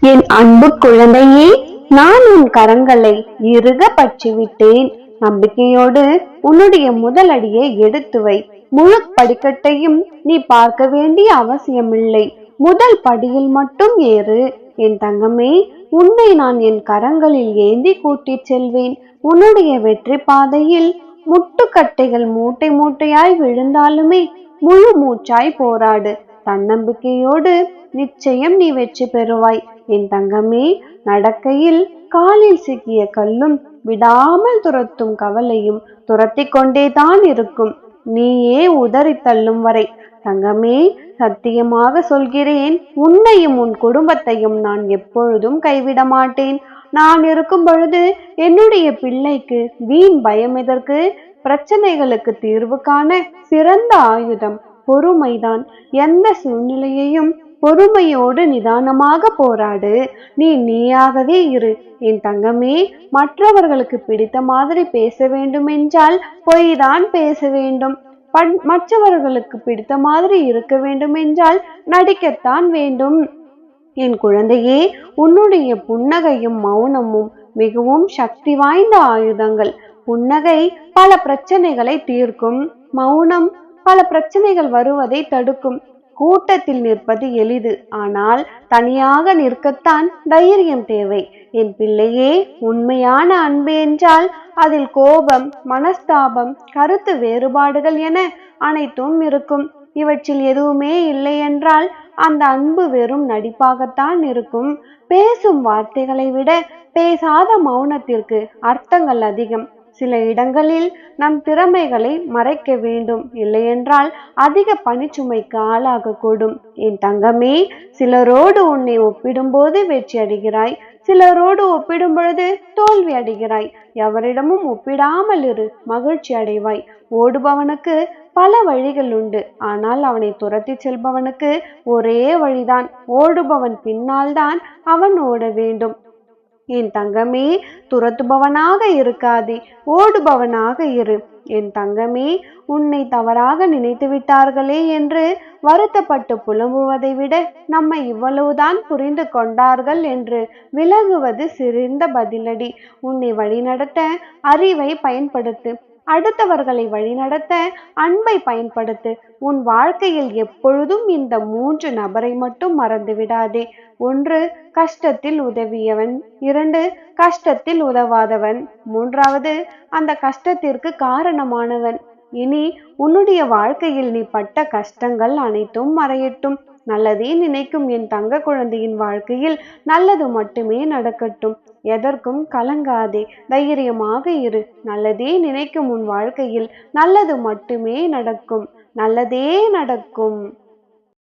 என் அன்பு குழந்தையே, நான் உன் கரங்களை இறுக பற்றிவிட்டேன். நம்பிக்கையோடு உன்னுடைய முதல் அடியை எடுத்து வை. முழு படிக்கட்டையும் நீ பார்க்க வேண்டிய அவசியமில்லை. முதல் படியில் மட்டும் ஏறு. என் தங்கமே, உன்னை நான் என் கரங்களில் ஏந்தி கூட்டிச் செல்வேன். உன்னுடைய வெற்றி பாதையில் முட்டுக்கட்டைகள் மூட்டை மூட்டையாய் விழுந்தாலுமே முழு மூச்சாய் போராடு. தன்னம்பிக்கையோடு நிச்சயம் நீ வெற்றி பெறுவாய். என் தங்கமே, நடக்கையில் காலில் சிக்கிய கல்லும் விடாமல் துரத்தும் கவலையும் துரத்தி கொண்டேதான் இருக்கும், நீயே உதறி தள்ளும் வரை. தங்கமே, சத்தியமாக சொல்கிறேன், உன்னையும் உன் குடும்பத்தையும் நான் எப்பொழுதும் கைவிட மாட்டேன். நான் இருக்கும் பொழுது என்னுடைய பிள்ளைக்கு வீண் பயம் எதற்கு? பிரச்சனைகளுக்கு தீர்வு காண சிறந்த ஆயுதம் பொறுமைதான். எந்த சூழ்நிலையையும் பொறுமையோடு நிதானமாக போராடு. நீ நீயாகவே இரு. என் தங்கமே, மற்றவர்களுக்கு பிடித்த மாதிரி பேச வேண்டும் என்றால் பொய்தான் பேச வேண்டும். மற்றவர்களுக்கு பிடித்த மாதிரி இருக்க வேண்டும் என்றால் நடிக்கத்தான் வேண்டும். என் குழந்தையே, உன்னுடைய புன்னகையும் மௌனமும் மிகவும் சக்தி வாய்ந்த ஆயுதங்கள். புன்னகை பல பிரச்சனைகளை தீர்க்கும், மௌனம் பல பிரச்சனைகள் வருவதை தடுக்கும். கூட்டத்தில் நிற்பது எளிது, ஆனால் தனியாக நிற்கத்தான் தைரியம் தேவை. என் பிள்ளையே, உண்மையான அன்பு என்றால் அதில் கோபம், மனஸ்தாபம், கருத்து வேறுபாடுகள் என அனைத்தும் இருக்கும். இவற்றில் எதுவுமே இல்லை என்றால் அந்த அன்பு வெறும் நடிப்பாகத்தான் இருக்கும். பேசும் வார்த்தைகளை விட பேசாத மௌனத்திற்கு அர்த்தங்கள் அதிகம். சில இடங்களில் நம் திறமைகளை மறைக்க வேண்டும், இல்லையென்றால் அதிக பணிச்சுமைக்கு ஆளாகக்கூடும். என் தங்கமே, சிலரோடு உன்னை ஒப்பிடும்போது வெற்றி அடைகிறாய், சிலரோடு ஒப்பிடும் பொழுது தோல்வி அடைகிறாய். எவரிடமும் ஒப்பிடாமல் இரு, மகிழ்ச்சி அடைவாய். ஓடுபவனுக்கு பல வழிகள் உண்டு, ஆனால் அவனை துரத்தி செல்பவனுக்கு ஒரே வழிதான். ஓடுபவன் பின்னால் தான் அவன் ஓட வேண்டும். என் தங்கமே, துரத்துபவனாக இருக்காதே, ஓடுபவனாக இரு. என் தங்கமே, உன்னை தவறாக நினைத்து விட்டார்களே என்று வருத்தப்பட்டு புலம்புவதை விட நம்மை இவ்வளவுதான் புரிந்து கொண்டார்கள் என்று விலகுவது சிறந்த பதிலடி. உன்னை வழிநடத்த அறிவை பயன்படுத்து. அடுத்தவர்களை வழிநடத்த அன்பை பயன்படுத்து. உன் வாழ்க்கையில் எப்பொழுதும் இந்த 3 நபரை மட்டும் மறந்து விடாதே. 1, கஷ்டத்தில் உதவியவன். 2, கஷ்டத்தில் உதவாதவன். 3வது, அந்த கஷ்டத்திற்கு காரணமானவன். இனி உன்னுடைய வாழ்க்கையில் நீ பட்ட கஷ்டங்கள் அனைத்தும் மறையட்டும். நல்லதே நினைக்கும் என் தங்க குழந்தையின் வாழ்க்கையில் நல்லது மட்டுமே நடக்கட்டும். எதற்கும் கலங்காதே, தைரியமாக இரு. நல்லதே நினைக்கும் உன் வாழ்க்கையில் நல்லது மட்டுமே நடக்கும். நல்லதே நடக்கும்.